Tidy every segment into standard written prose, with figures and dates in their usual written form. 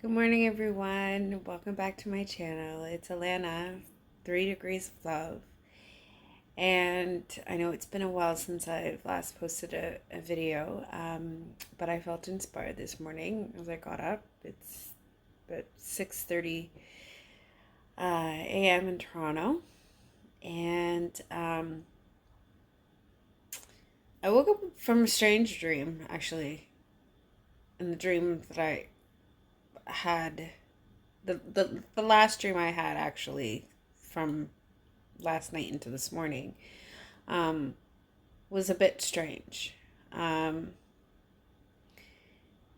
Good morning, everyone. Welcome back to my channel. It's Alana, 3 Degrees of Love. And I know it's been a while since I've last posted a video, but I felt inspired this morning as I got up. It's about 6:30 a.m. in Toronto. And I woke up from a strange dream, actually. And the dream that I had the last dream I had actually from last night into this morning um, was a bit strange. Um,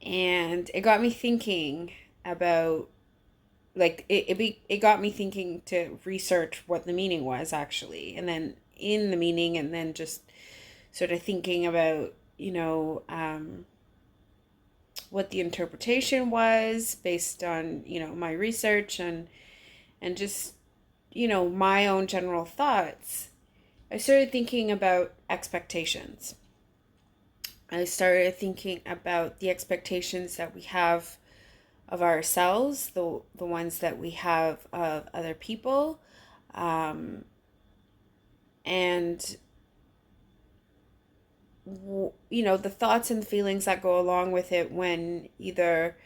and it got me thinking about it got me thinking to research what the meaning was actually, and then in the meaning, and then just sort of thinking about what the interpretation was based on my research and just my own general thoughts. I started thinking about expectations. I started thinking about the expectations that we have of ourselves, the ones that we have of other people, and the thoughts and feelings that go along with it when either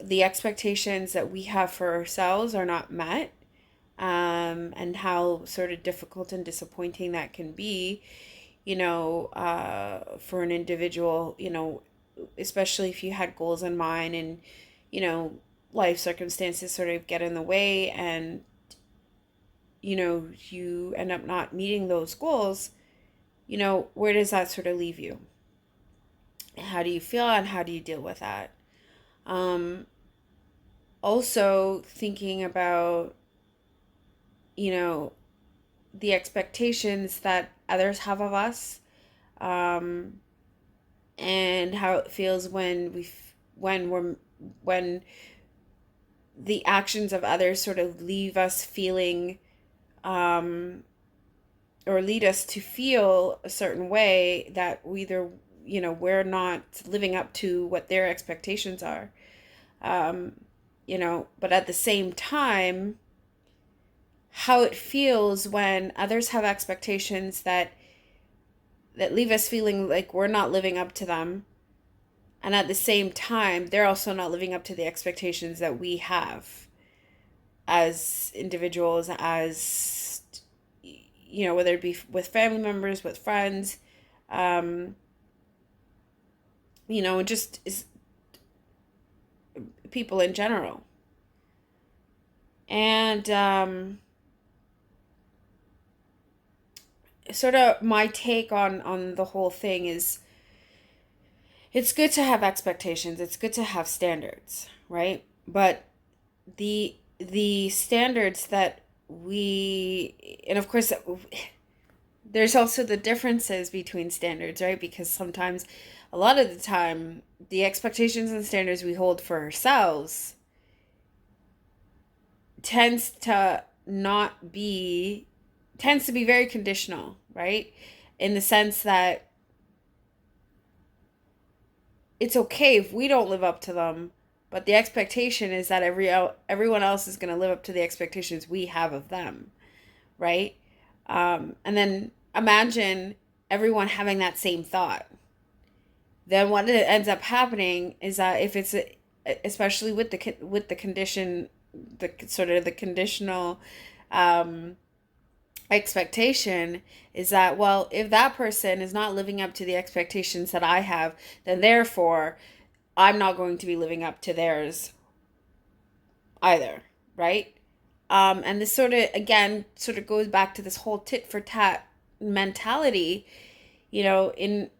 the expectations that we have for ourselves are not met, and how sort of difficult and disappointing that can be, for an individual, especially if you had goals in mind and, you know, life circumstances sort of get in the way and, you end up not meeting those goals, where does that sort of leave you? How do you feel and how do you deal with that? Um, Also thinking about, you know, the expectations that others have of us, um, and how it feels when the actions of others sort of leave us feeling, um, or lead us to feel a certain way that we either we're not living up to what their expectations are, um, but at the same time how it feels when others have expectations that leave us feeling like we're not living up to them, and at the same time they're also not living up to the expectations that we have as individuals, as whether it be with family members, with friends, um just is people in general. And sort of my take on the whole thing is, it's good to have expectations, it's good to have standards, right? But the standards that we, and of course there's also the differences between standards, right? Because sometimes, a lot of the time, the expectations and standards we hold for ourselves tends to not be tends to be very conditional, right? In the sense that it's okay if we don't live up to them, but the expectation is that everyone else is going to live up to the expectations we have of them, right? And then imagine everyone having that same thought. Then what ends up happening is that if it's especially with the condition, the sort of the conditional, um, expectation, is that, well, if that person is not living up to the expectations that I have, then therefore I'm not going to be living up to theirs either, right? And this sort of, again, sort of goes back to this whole tit for tat mentality, in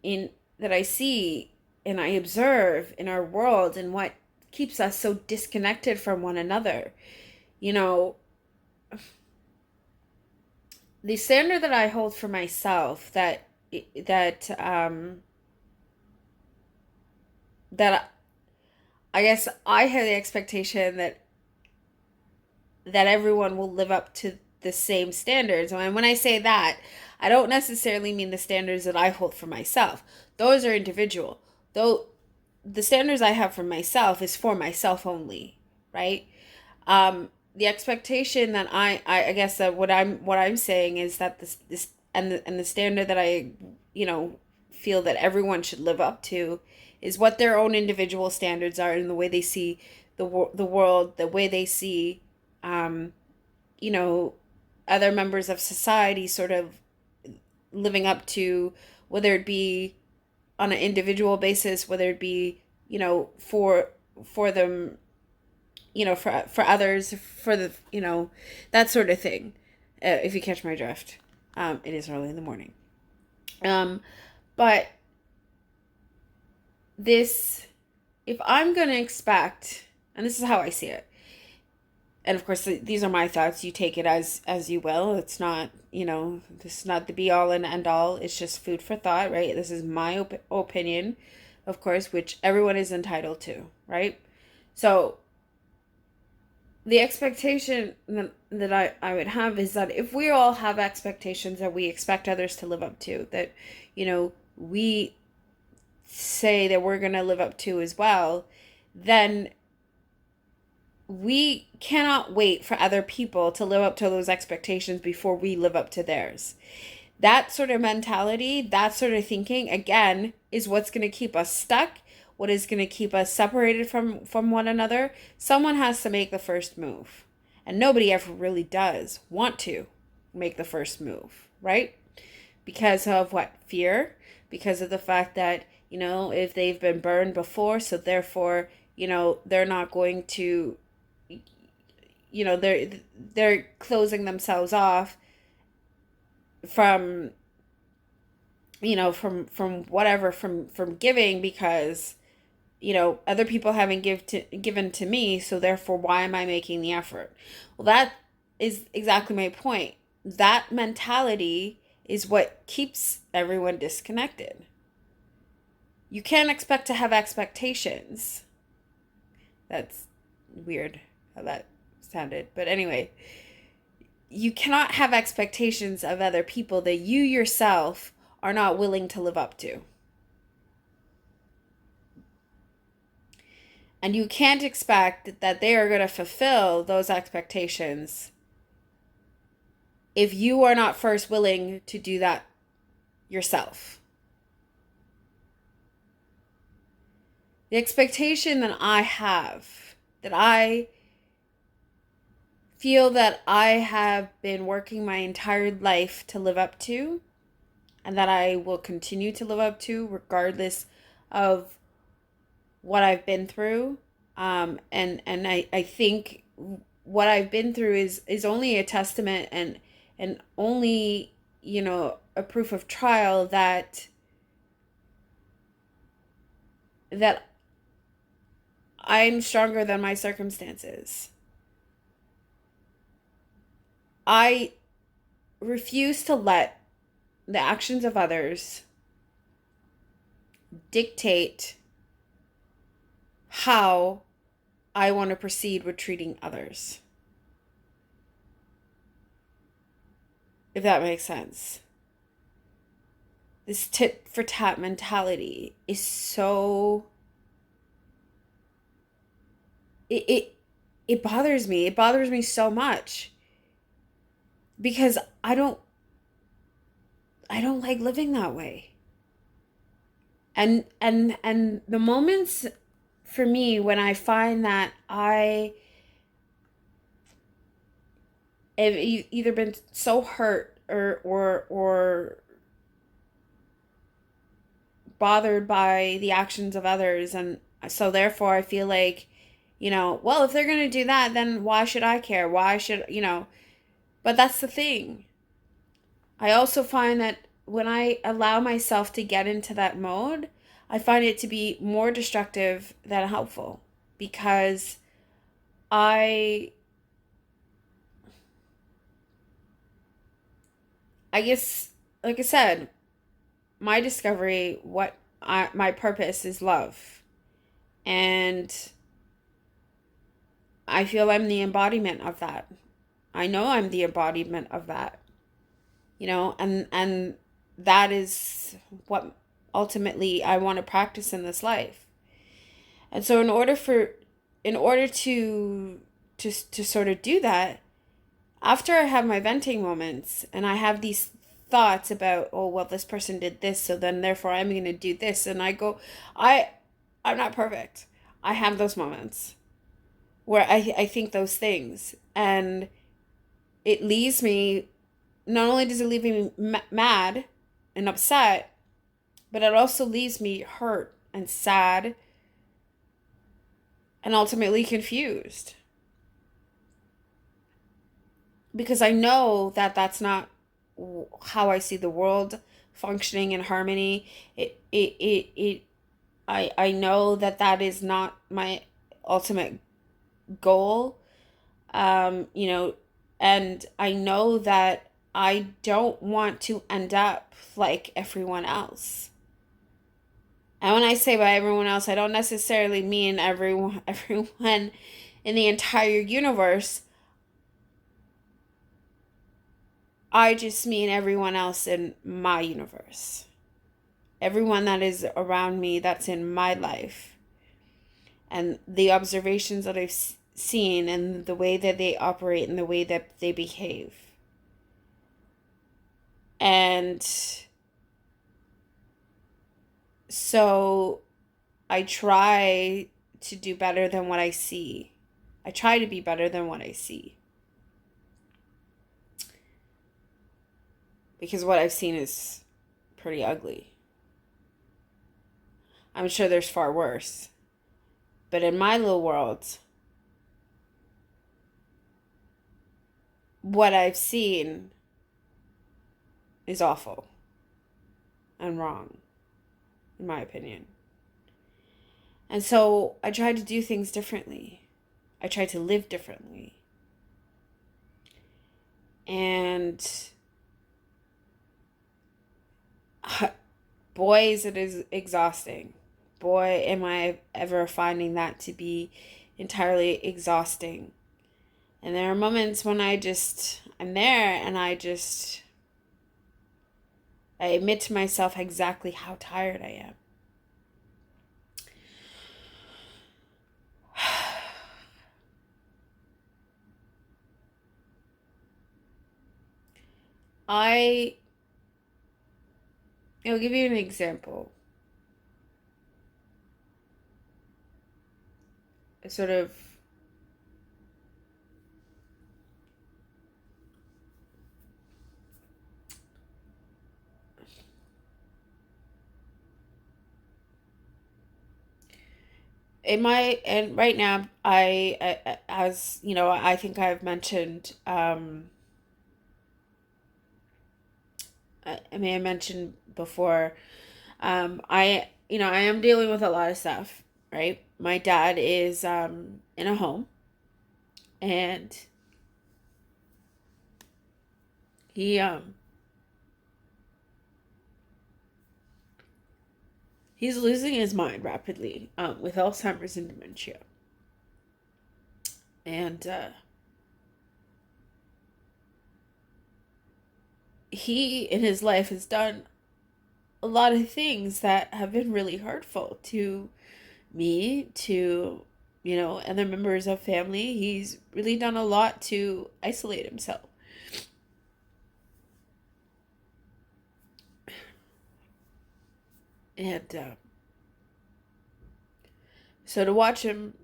that I see and I observe in our world, and what keeps us so disconnected from one another. You know, the standard that I hold for myself, that that I guess I have the expectation that everyone will live up to the same standards. And when I say that, I don't necessarily mean the standards that I hold for myself. Those are individual. Though the standards I have for myself is for myself only, right? The expectation that I guess that what I'm saying is that this and the standard that I, feel that everyone should live up to is what their own individual standards are and the way they see the world, the way they see, um, you know, other members of society sort of living up to, whether it be on an individual basis, whether it be, for them, for others, for the, that sort of thing. If you catch my drift, it is early in the morning. Um, but this, if I'm going to expect, and this is how I see it, and of course these are my thoughts, you take it as you will. It's not, this is not the be all and end all. It's just food for thought, right? This is my opinion, of course, which everyone is entitled to, right? So the expectation that I would have is that if we all have expectations that we expect others to live up to, that, we say that we're going to live up to as well, then we cannot wait for other people to live up to those expectations before we live up to theirs. That sort of mentality, that sort of thinking, again, is what's going to keep us stuck, what is going to keep us separated from one another. Someone has to make the first move. And nobody ever really does want to make the first move, right? Because of what? Fear. Because of the fact that, if they've been burned before, so therefore, they're not going to, they're closing themselves off from, from whatever, from giving, because, other people haven't given to me, so therefore why am I making the effort? Well, that is exactly my point. That mentality is what keeps everyone disconnected. You can't expect to have expectations. That's weird how that sounded. But anyway, you cannot have expectations of other people that you yourself are not willing to live up to. And you can't expect that they are going to fulfill those expectations if you are not first willing to do that yourself. The expectation that I have, that I feel that I have been working my entire life to live up to, and that I will continue to live up to regardless of what I've been through. And I think what I've been through is only a testament and only, a proof of trial that I'm stronger than my circumstances. I refuse to let the actions of others dictate how I want to proceed with treating others. If that makes sense. This tit for tat mentality is so... It bothers me. It bothers me so much. Because I don't like living that way. And the moments for me when I find that I have either been so hurt or bothered by the actions of others, and so therefore I feel like, well, if they're going to do that, then why should I care? Why should, but that's the thing. I also find that when I allow myself to get into that mode, I find it to be more destructive than helpful, because I guess, like I said, my discovery, my purpose is love. And I feel I'm the embodiment of that. I know I'm the embodiment of that. And that is what ultimately I want to practice in this life. And so in order to sort of do that, after I have my venting moments and I have these thoughts about, oh well, this person did this, so then therefore I'm going to do this, and I go, I I'm not perfect. I have those moments where I think those things, and it leaves me, not only does it leave me mad and upset, but it also leaves me hurt and sad and ultimately confused, because I know that that's not how I see the world functioning in harmony. I know that that is not my ultimate goal. You know, and I know that I don't want to end up like everyone else. And when I say by everyone else, I don't necessarily mean everyone in the entire universe. I just mean everyone else in my universe. Everyone that is around me, that's in my life. And the observations that I've seen, and the way that they operate, and the way that they behave. And so I try to do better than what I see. I try to be better than what I see. Because what I've seen is pretty ugly. I'm sure there's far worse. But in my little world, what I've seen is awful and wrong, in my opinion. And so I try to do things differently. I try to live differently. And boy, is it is exhausting. Boy, am I ever finding that to be entirely exhausting. And there are moments when I'm there and I admit to myself exactly how tired I am. I'll give you an example. A sort of and right now as you know, I think I've mentioned, I may have mentioned before, I am dealing with a lot of stuff, right? My dad is in a home, and he he's losing his mind rapidly, with Alzheimer's and dementia. And he in his life has done a lot of things that have been really hurtful to me, to, other members of family. He's really done a lot to isolate himself. And so to watch him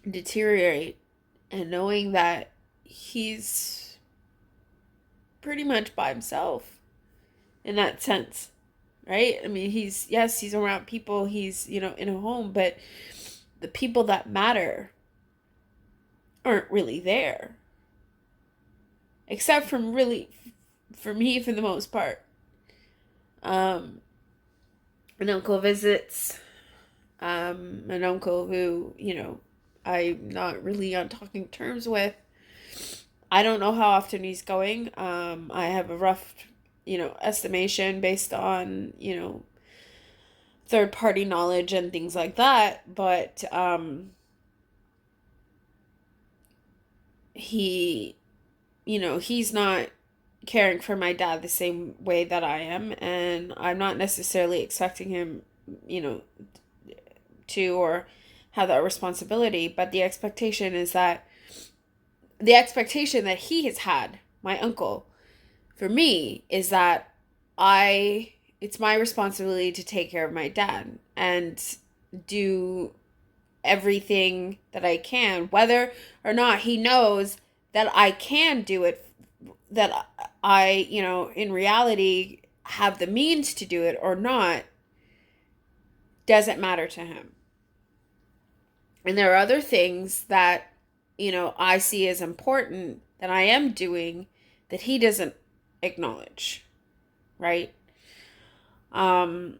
deteriorate, and knowing that he's pretty much by himself in that sense, right? I mean, he's around people, he's, in a home, but the people that matter aren't really there. Except from really, for me, for the most part. An uncle visits, an uncle who, I'm not really on talking terms with. I don't know how often he's going. I have a rough, estimation based on, third party knowledge and things like that. But he, he's not caring for my dad the same way that I am, and I'm not necessarily expecting him, to, or have that responsibility, but the expectation that he has had, my uncle, for me, is that it's my responsibility to take care of my dad and do everything that I can, whether or not he knows that I can do it, that I, in reality have the means to do it or not, doesn't matter to him. And there are other things that, I see as important that I am doing that he doesn't acknowledge, right? Um,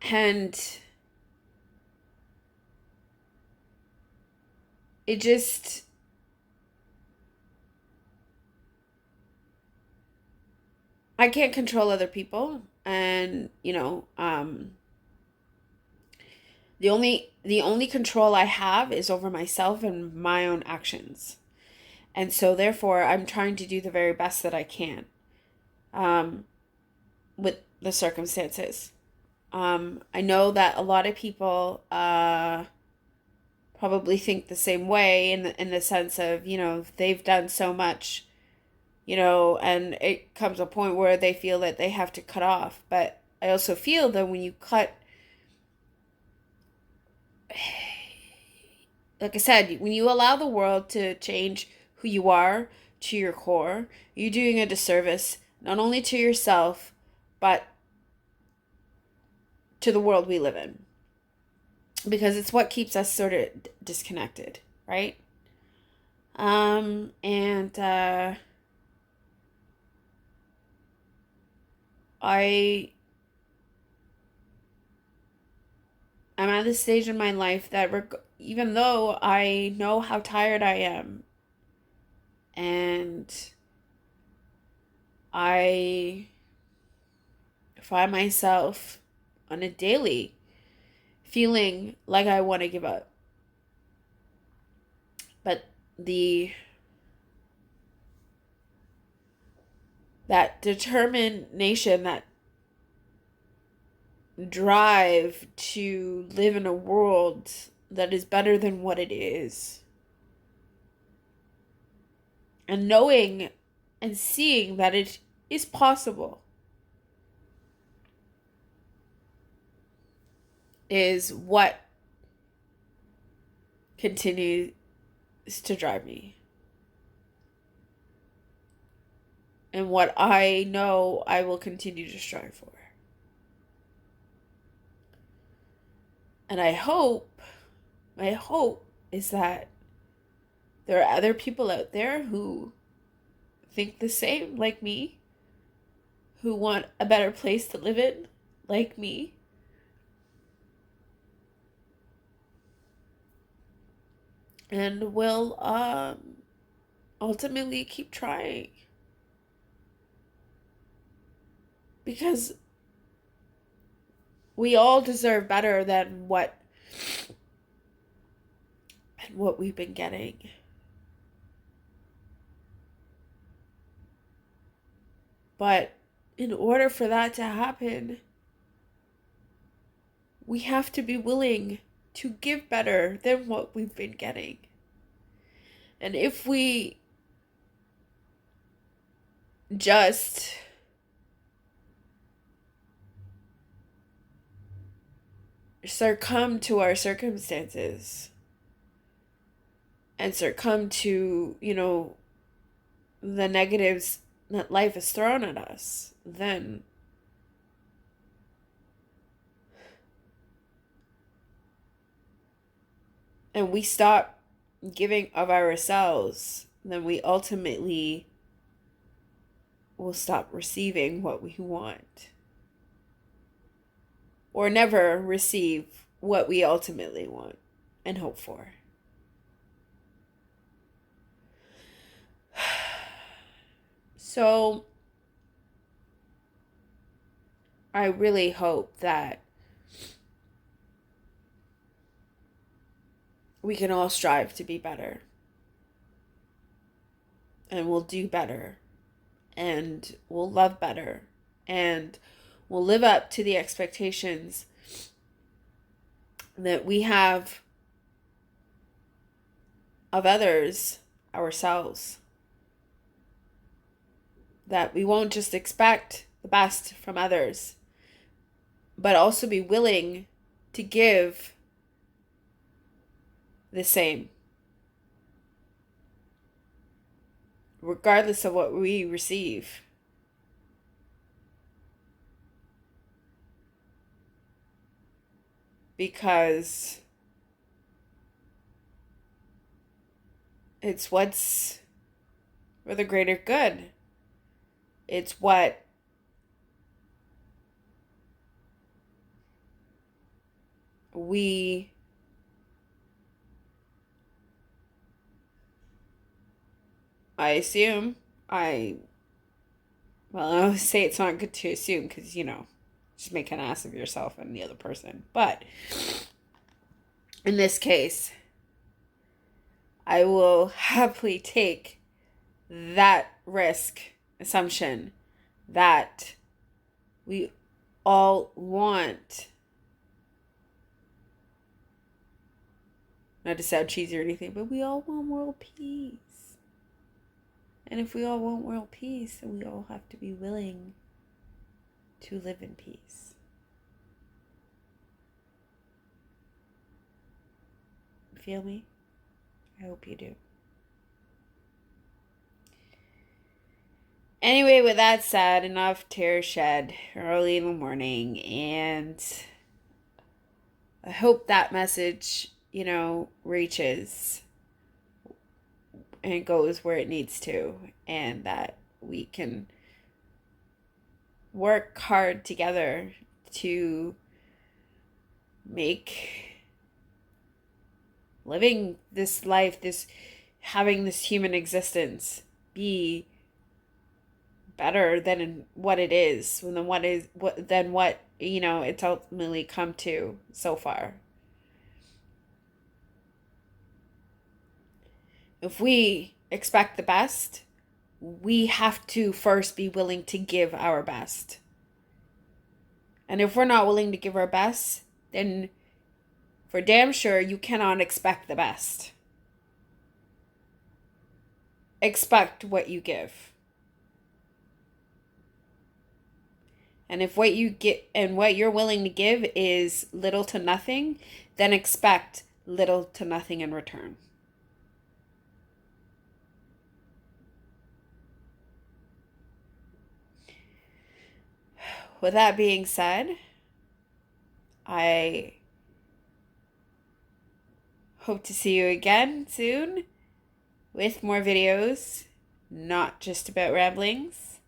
and it just, I can't control other people. And, the only control I have is over myself and my own actions. And so therefore I'm trying to do the very best that I can um, with the circumstances. I know that a lot of people probably think the same way in the sense of, they've done so much, and it comes a point where they feel that they have to cut off. But I also feel that when you cut, like I said, when you allow the world to change who you are to your core, you're doing a disservice not only to yourself, but to the world we live in. Because it's what keeps us sort of disconnected, right? And I'm at this stage in my life that even though I know how tired I am, and I find myself on a daily feeling like I want to give up. But that determination, that drive to live in a world that is better than what it is, and knowing and seeing that it is possible, is what continues to drive me. And what I know I will continue to strive for. And my hope is that there are other people out there who think the same like me, who want a better place to live in like me. And will ultimately keep trying. Because we all deserve better than what we've been getting. But in order for that to happen, we have to be willing to give better than what we've been getting. And if we just succumb to our circumstances and succumb to, the negatives that life has thrown at us, then and we stop giving of ourselves, then we ultimately will stop receiving what we want, or never receive what we ultimately want and hope for. So I really hope that we can all strive to be better, and we'll do better, and we'll love better, and will live up to the expectations that we have of others, ourselves. That we won't just expect the best from others, but also be willing to give the same, regardless of what we receive. Because it's what's for the greater good. It's what we I assume I well, I always say it's not good to assume because, just make an ass of yourself and the other person. But in this case, I will happily take that risk assumption that we all want, not to sound cheesy or anything, but we all want world peace. And if we all want world peace, then we all have to be willing to live in peace. Feel me? I hope you do. Anyway, with that said, enough tears shed early in the morning, and I hope that message, reaches and goes where it needs to, and that we can work hard together to make living this life, having this human existence be better than what it is, than what it's ultimately come to so far. If we expect the best, we have to first be willing to give our best. And if we're not willing to give our best, then for damn sure you cannot expect the best. Expect what you give. And if what you get and what you're willing to give is little to nothing, then expect little to nothing in return. With that being said, I hope to see you again soon with more videos, not just about ramblings,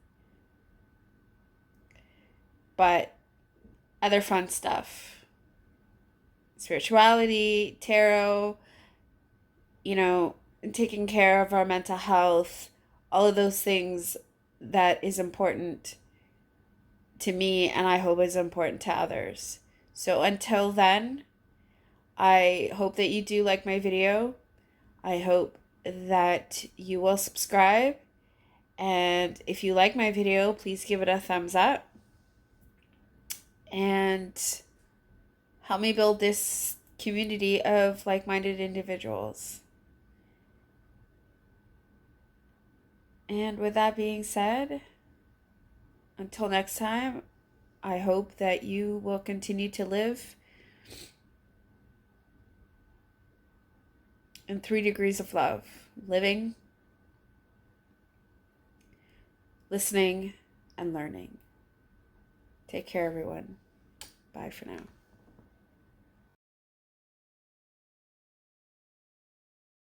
but other fun stuff. Spirituality, tarot, taking care of our mental health, all of those things that is important to me and I hope is important to others. So until then, I hope that you do like my video. I hope that you will subscribe. And if you like my video, please give it a thumbs up. And help me build this community of like-minded individuals. And with that being said, until next time, I hope that you will continue to live in 3 degrees of love. Living, listening, and learning. Take care, everyone. Bye for now.